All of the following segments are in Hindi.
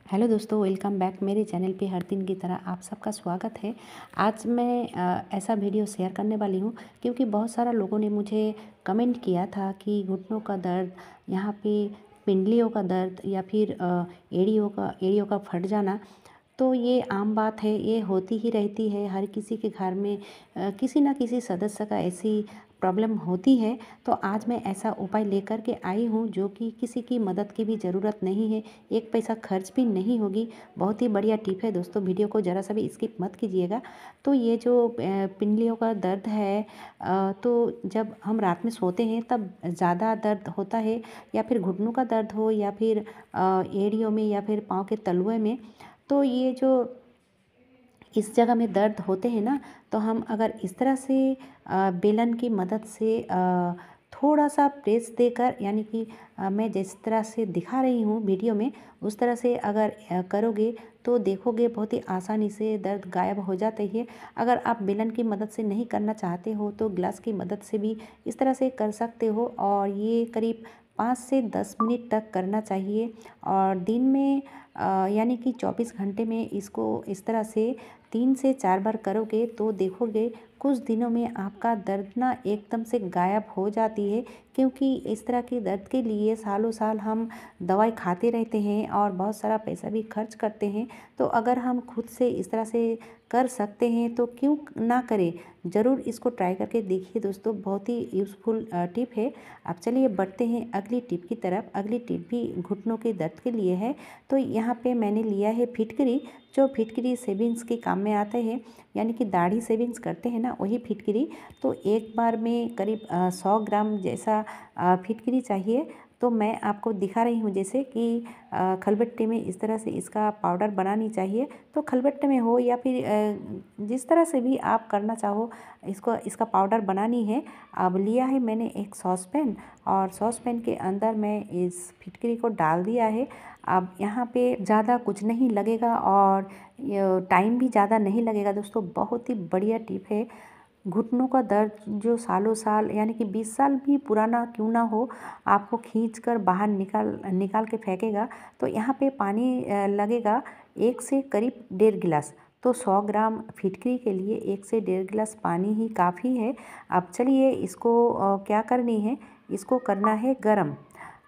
हेलो दोस्तों, वेलकम बैक मेरे चैनल पे। हर दिन की तरह आप सबका स्वागत है। आज मैं ऐसा वीडियो शेयर करने वाली हूँ क्योंकि बहुत सारा लोगों ने मुझे कमेंट किया था कि घुटनों का दर्द, यहाँ पे पिंडलियों का दर्द या फिर एड़ियों का फट जाना। तो ये आम बात है, ये होती ही रहती है। हर किसी के घर में किसी ना किसी सदस्य का ऐसी प्रॉब्लम होती है। तो आज मैं ऐसा उपाय लेकर के आई हूँ जो कि किसी की मदद की भी ज़रूरत नहीं है, एक पैसा खर्च भी नहीं होगी। बहुत ही बढ़िया टिप है दोस्तों, वीडियो को ज़रा सा भी स्किप मत कीजिएगा। तो ये जो पिंडलियों का दर्द है, तो जब हम रात में सोते हैं तब ज़्यादा दर्द होता है, या फिर घुटनों का दर्द हो, या फिर एड़ियों में, या फिर पाँव के तलुए में। तो ये जो इस जगह में दर्द होते हैं ना, तो हम अगर इस तरह से बेलन की मदद से थोड़ा सा प्रेस देकर, यानी कि मैं जिस तरह से दिखा रही हूँ वीडियो में, उस तरह से अगर करोगे तो देखोगे बहुत ही आसानी से दर्द गायब हो जाता है। अगर आप बेलन की मदद से नहीं करना चाहते हो तो ग्लास की मदद से भी इस तरह से कर सकते हो, और ये करीब 5 से 10 मिनट तक करना चाहिए। और दिन में यानी कि 24 घंटे में इसको इस तरह से 3 से 4 बार करोगे तो देखोगे कुछ दिनों में आपका दर्द ना एकदम से गायब हो जाती है। क्योंकि इस तरह की दर्द के लिए सालों साल हम दवाई खाते रहते हैं और बहुत सारा पैसा भी खर्च करते हैं। तो अगर हम खुद से इस तरह से कर सकते हैं तो क्यों ना करें। ज़रूर इसको ट्राई करके देखिए दोस्तों, बहुत ही यूज़फुल टिप है। अब चलिए बढ़ते हैं अगली टिप की तरफ। अगली टिप भी घुटनों के दर्द के लिए है। तो यहाँ पे मैंने लिया है फिटकरी। जो फिटकरी सेविंग्स के काम में आते हैं, यानी कि दाढ़ी सेविंग्स करते हैं ना, वही फिटकरी। तो एक बार में करीब 100 ग्राम जैसा फिटकरी चाहिए। तो मैं आपको दिखा रही हूँ जैसे कि खलबट्टे में इस तरह से इसका पाउडर बनानी चाहिए। तो खलबट्टे में हो या फिर जिस तरह से भी आप करना चाहो, इसका पाउडर बनानी है। अब लिया है मैंने एक सॉसपैन, और सॉसपैन के अंदर मैं इस फिटकरी को डाल दिया है। अब यहाँ पे ज़्यादा कुछ नहीं लगेगा और टाइम भी ज़्यादा नहीं लगेगा दोस्तों। बहुत ही बढ़िया टिप है। घुटनों का दर्द जो सालों साल, यानी कि 20 साल भी पुराना क्यों ना हो, आपको खींच कर बाहर निकाल के फेंकेगा। तो यहाँ पे पानी लगेगा 1 से करीब 1.5 गिलास। तो 100 ग्राम फिटकरी के लिए 1 से 1.5 गिलास पानी ही काफ़ी है। अब चलिए इसको क्या करनी है, इसको करना है गरम।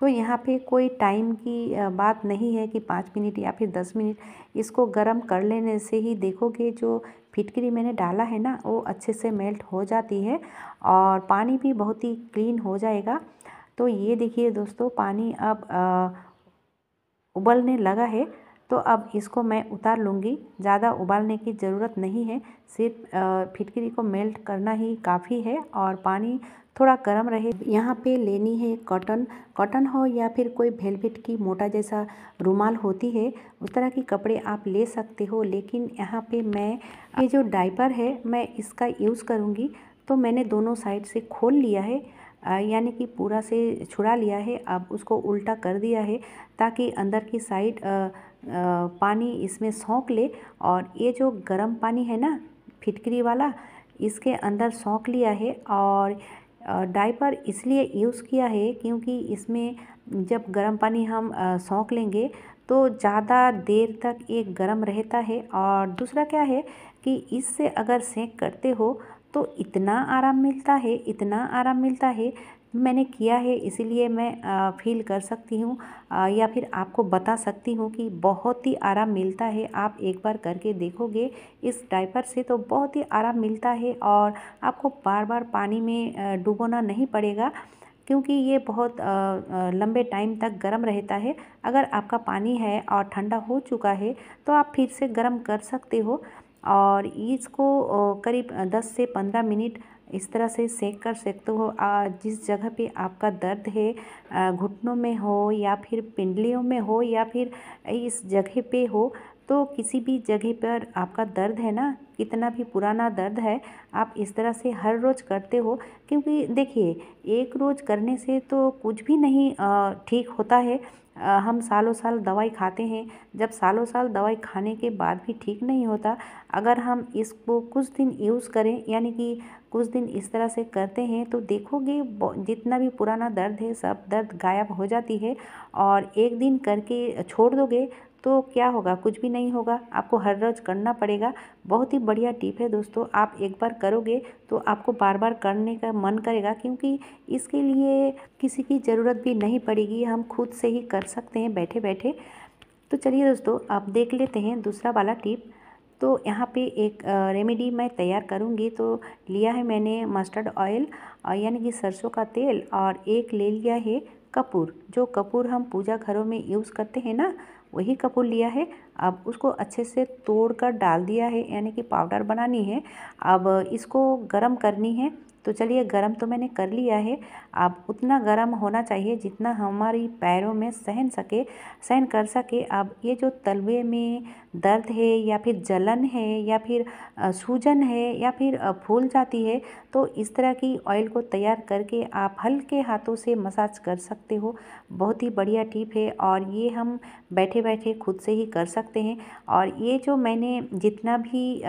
तो यहाँ पे कोई टाइम की बात नहीं है कि 5 मिनट या फिर 10 मिनट। इसको गरम कर लेने से ही देखोगे जो फिटकरी मैंने डाला है ना, वो अच्छे से मेल्ट हो जाती है और पानी भी बहुत ही क्लीन हो जाएगा। तो ये देखिए दोस्तों, पानी अब उबलने लगा है। तो अब इसको मैं उतार लूँगी। ज़्यादा उबालने की ज़रूरत नहीं है, सिर्फ फिटकरी को मेल्ट करना ही काफ़ी है और पानी थोड़ा गर्म रहे। यहाँ पे लेनी है कॉटन हो या फिर कोई वेलवेट की मोटा जैसा रुमाल होती है, उस तरह की कपड़े आप ले सकते हो। लेकिन यहाँ पे मैं ये जो डायपर है मैं इसका यूज़ करूँगी। तो मैंने दोनों साइड से खोल लिया है, यानी कि पूरा से छुड़ा लिया है। अब उसको उल्टा कर दिया है ताकि अंदर की साइड पानी इसमें सोख ले। और ये जो गर्म पानी है ना फिटकरी वाला, इसके अंदर सोख लिया है। और डायपर इसलिए यूज़ किया है क्योंकि इसमें जब गर्म पानी हम सोख लेंगे तो ज़्यादा देर तक ये गर्म रहता है। और दूसरा क्या है कि इससे अगर सेंक करते हो तो इतना आराम मिलता है, इतना आराम मिलता है। मैंने किया है इसीलिए मैं फील कर सकती हूँ, या फिर आपको बता सकती हूँ कि बहुत ही आराम मिलता है। आप एक बार करके देखोगे इस डायपर से तो बहुत ही आराम मिलता है, और आपको बार बार पानी में डुबोना नहीं पड़ेगा क्योंकि ये बहुत लंबे टाइम तक गर्म रहता है। अगर आपका पानी है और ठंडा हो चुका है तो आप फिर से गर्म कर सकते हो, और इसको करीब 10 से 15 मिनट इस तरह से सेक कर सकते हो। जिस जगह पे आपका दर्द है, घुटनों में हो या फिर पिंडलियों में हो या फिर इस जगह पे हो, तो किसी भी जगह पर आपका दर्द है ना, कितना भी पुराना दर्द है, आप इस तरह से हर रोज़ करते हो। क्योंकि देखिए, एक रोज़ करने से तो कुछ भी नहीं ठीक होता है। हम सालों साल दवाई खाते हैं, जब सालों साल दवाई खाने के बाद भी ठीक नहीं होता, अगर हम इसको कुछ दिन यूज़ करें, यानी कि कुछ दिन इस तरह से करते हैं तो देखोगे जितना भी पुराना दर्द है सब दर्द गायब हो जाती है। और एक दिन करके छोड़ दोगे तो क्या होगा, कुछ भी नहीं होगा, आपको हर रोज़ करना पड़ेगा। बहुत ही बढ़िया टिप है दोस्तों, आप एक बार करोगे तो आपको बार बार करने का मन करेगा, क्योंकि इसके लिए किसी की ज़रूरत भी नहीं पड़ेगी, हम खुद से ही कर सकते हैं बैठे बैठे। तो चलिए दोस्तों, आप देख लेते हैं दूसरा वाला टिप। तो यहाँ पे एक रेमेडी मैं तैयार करूँगी। तो लिया है मैंने मस्टर्ड ऑयल यानी कि सरसों का तेल, और एक ले लिया है कपूर। जो कपूर हम पूजा घरों में यूज़ करते हैं ना, वही कपूर लिया है। अब उसको अच्छे से तोड़ कर डाल दिया है, यानी कि पाउडर बनानी है। अब इसको गरम करनी है। तो चलिए, गरम तो मैंने कर लिया है। अब उतना गरम होना चाहिए जितना हमारी पैरों में सहन कर सके। अब ये जो तलवे में दर्द है या फिर जलन है या फिर सूजन है या फिर फूल जाती है, तो इस तरह की ऑयल को तैयार करके आप हल्के हाथों से मसाज कर सकते हो। बहुत ही बढ़िया टिप है, और ये हम बैठे बैठे खुद से ही कर सकते हैं। और ये जो मैंने जितना भी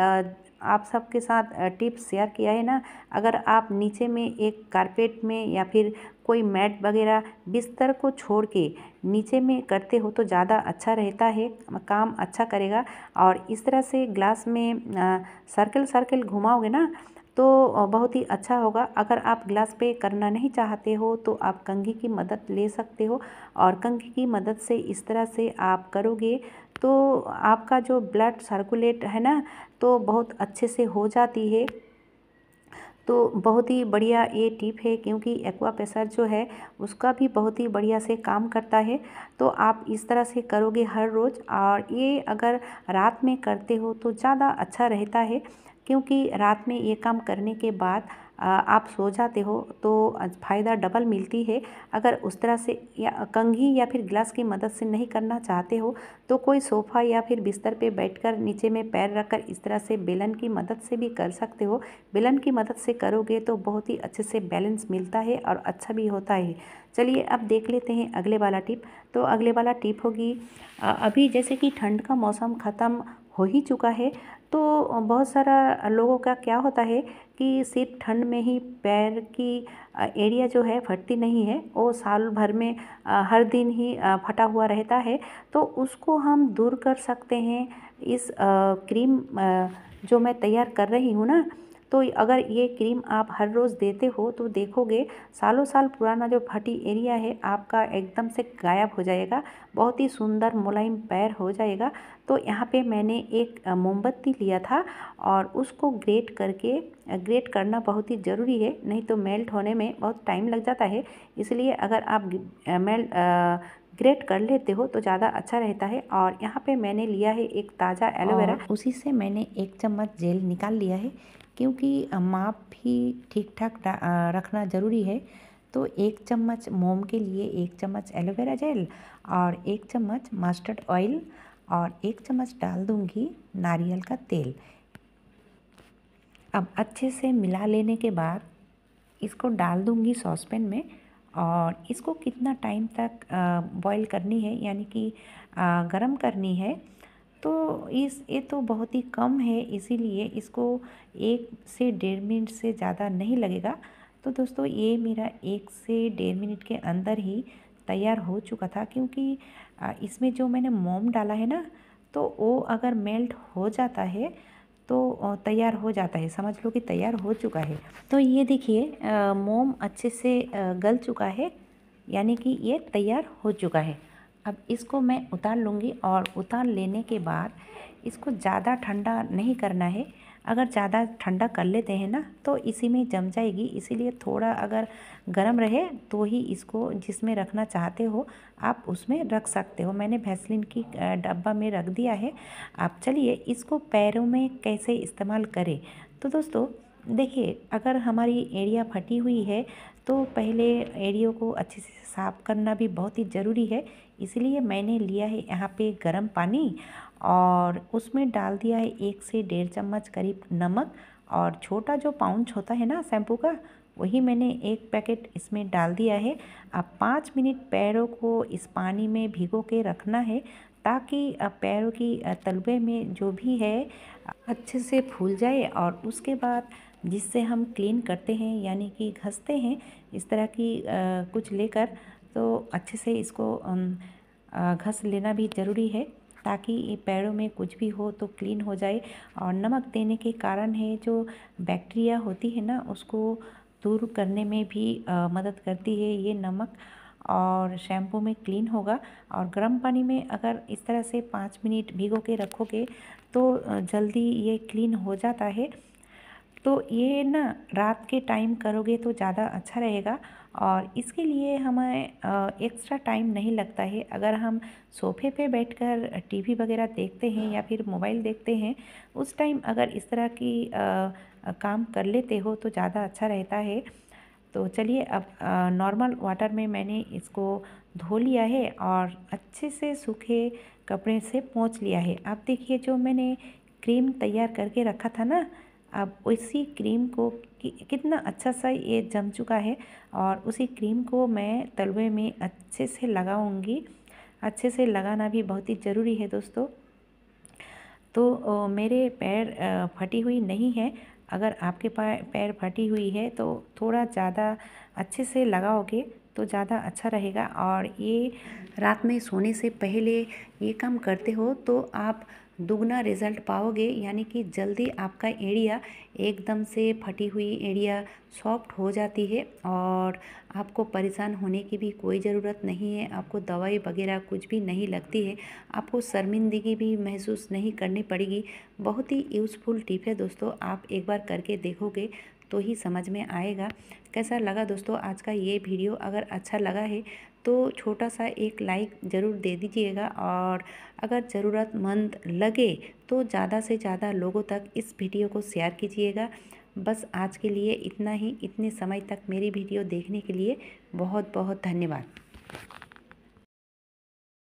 आप सबके साथ टिप्स शेयर किया है ना, अगर आप नीचे में एक कारपेट में या फिर कोई मैट वगैरह बिस्तर को छोड़ के नीचे में करते हो तो ज़्यादा अच्छा रहता है, काम अच्छा करेगा। और इस तरह से ग्लास में सर्कल सर्कल घुमाओगे ना तो बहुत ही अच्छा होगा। अगर आप ग्लास पे करना नहीं चाहते हो तो आप कंघी की मदद ले सकते हो, और कंघी की मदद से इस तरह से आप करोगे तो आपका जो ब्लड सर्कुलेट है ना, तो बहुत अच्छे से हो जाती है। तो बहुत ही बढ़िया ये टिप है, क्योंकि एक्वा प्रेशर जो है उसका भी बहुत ही बढ़िया से काम करता है। तो आप इस तरह से करोगे हर रोज़, और ये अगर रात में करते हो तो ज़्यादा अच्छा रहता है, क्योंकि रात में ये काम करने के बाद आप सो जाते हो तो फ़ायदा डबल मिलती है। अगर उस तरह से या कंघी या फिर ग्लास की मदद से नहीं करना चाहते हो तो कोई सोफ़ा या फिर बिस्तर पे बैठकर नीचे में पैर रखकर इस तरह से बेलन की मदद से भी कर सकते हो। बेलन की मदद से करोगे तो बहुत ही अच्छे से बैलेंस मिलता है और अच्छा भी होता है। चलिए, अब देख लेते हैं अगले वाला टिप। तो अगले वाला टिप होगी, अभी जैसे कि ठंड का मौसम ख़त्म हो ही चुका है, तो बहुत सारा लोगों का क्या होता है कि सिर्फ ठंड में ही पैर की एरिया जो है फटती नहीं है, वो साल भर में हर दिन ही फटा हुआ रहता है। तो उसको हम दूर कर सकते हैं इस क्रीम जो मैं तैयार कर रही हूँ ना। तो अगर ये क्रीम आप हर रोज़ देते हो तो देखोगे सालों साल पुराना जो फटी एरिया है आपका एकदम से गायब हो जाएगा, बहुत ही सुंदर मुलायम पैर हो जाएगा। तो यहाँ पे मैंने एक मोमबत्ती लिया था, और उसको ग्रेट करना बहुत ही ज़रूरी है, नहीं तो मेल्ट होने में बहुत टाइम लग जाता है। इसलिए अगर आप ग्रेट कर लेते हो तो ज़्यादा अच्छा रहता है। और यहाँ पे मैंने लिया है एक ताज़ा एलोवेरा, और उसी से मैंने 1 चम्मच जेल निकाल लिया है, क्योंकि माप भी ठीक ठाक रखना ज़रूरी है। तो 1 चम्मच मोम के लिए 1 चम्मच एलोवेरा जेल और 1 चम्मच मस्टर्ड ऑयल और 1 चम्मच डाल दूँगी नारियल का तेल। अब अच्छे से मिला लेने के बाद इसको डाल दूँगी सॉसपैन में, और इसको कितना टाइम तक बॉईल करनी है, यानी कि गरम करनी है। तो ये तो बहुत ही कम है, इसीलिए इसको 1 से 1.5 मिनट से ज़्यादा नहीं लगेगा। तो दोस्तों, ये मेरा 1 से 1.5 मिनट के अंदर ही तैयार हो चुका था, क्योंकि इसमें जो मैंने मोम डाला है ना, तो वो अगर मेल्ट हो जाता है तो तैयार हो जाता है, समझ लो कि तैयार हो चुका है। तो ये देखिए, मोम अच्छे से गल चुका है, यानी कि ये तैयार हो चुका है। अब इसको मैं उतार लूँगी, और उतार लेने के बाद इसको ज़्यादा ठंडा नहीं करना है। अगर ज़्यादा ठंडा कर लेते हैं ना तो इसी में जम जाएगी, इसीलिए थोड़ा अगर गर्म रहे तो ही इसको जिसमें रखना चाहते हो आप उसमें रख सकते हो। मैंने वैसलीन की डब्बा में रख दिया है। आप चलिए इसको पैरों में कैसे इस्तेमाल करें। तो दोस्तों देखिए, अगर हमारी एड़ियाँ फटी हुई है तो पहले एड़ियों को अच्छे से साफ़ करना भी बहुत ही ज़रूरी है। इसलिए मैंने लिया है यहाँ पे गर्म पानी, और उसमें डाल दिया है 1 से 1.5 चम्मच करीब नमक, और छोटा जो पाउच होता है ना शैम्पू का, वही मैंने 1 पैकेट इसमें डाल दिया है। अब 5 मिनट पैरों को इस पानी में भिगो के रखना है, ताकि पैरों की तलवे में जो भी है अच्छे से फूल जाए। और उसके बाद जिससे हम क्लीन करते हैं यानी कि घसते हैं, इस तरह की कुछ लेकर तो अच्छे से इसको घस लेना भी ज़रूरी है, ताकि ये पैरों में कुछ भी हो तो क्लीन हो जाए। और नमक देने के कारण है जो बैक्टीरिया होती है ना, उसको दूर करने में भी मदद करती है ये नमक। और शैम्पू में क्लीन होगा। और गर्म पानी में अगर इस तरह से 5 मिनट भिगो के रखोगे तो जल्दी ये क्लीन हो जाता है। तो ये ना रात के टाइम करोगे तो ज़्यादा अच्छा रहेगा। और इसके लिए हमें एक्स्ट्रा टाइम नहीं लगता है। अगर हम सोफ़े पे बैठकर टीवी वगैरह देखते हैं या फिर मोबाइल देखते हैं, उस टाइम अगर इस तरह की काम कर लेते हो तो ज़्यादा अच्छा रहता है। तो चलिए अब नॉर्मल वाटर में मैंने इसको धो लिया है और अच्छे से सूखे कपड़े से पोंछ लिया है। अब देखिए जो मैंने क्रीम तैयार करके रखा था ना, अब उसी क्रीम को कितना अच्छा सा ये जम चुका है। और उसी क्रीम को मैं तलवे में अच्छे से लगाऊंगी। अच्छे से लगाना भी बहुत ही ज़रूरी है दोस्तों। तो मेरे पैर फटी हुई नहीं है। अगर आपके पैर फटी हुई है तो थोड़ा ज़्यादा अच्छे से लगाओगे तो ज़्यादा अच्छा रहेगा। और ये रात में सोने से पहले ये काम करते हो तो आप दुगना रिज़ल्ट पाओगे, यानी कि जल्दी आपका एड़िया एकदम से फटी हुई एड़िया सॉफ्ट हो जाती है। और आपको परेशान होने की भी कोई ज़रूरत नहीं है। आपको दवाई वगैरह कुछ भी नहीं लगती है। आपको शर्मिंदगी भी महसूस नहीं करनी पड़ेगी। बहुत ही यूज़फुल टिप है दोस्तों, आप एक बार करके देखोगे तो ही समझ में आएगा। कैसा लगा दोस्तों आज का ये वीडियो? अगर अच्छा लगा है तो छोटा सा एक लाइक ज़रूर दे दीजिएगा। और अगर ज़रूरतमंद लगे तो ज़्यादा से ज़्यादा लोगों तक इस वीडियो को शेयर कीजिएगा। बस आज के लिए इतना ही। इतने समय तक मेरी वीडियो देखने के लिए बहुत बहुत धन्यवाद।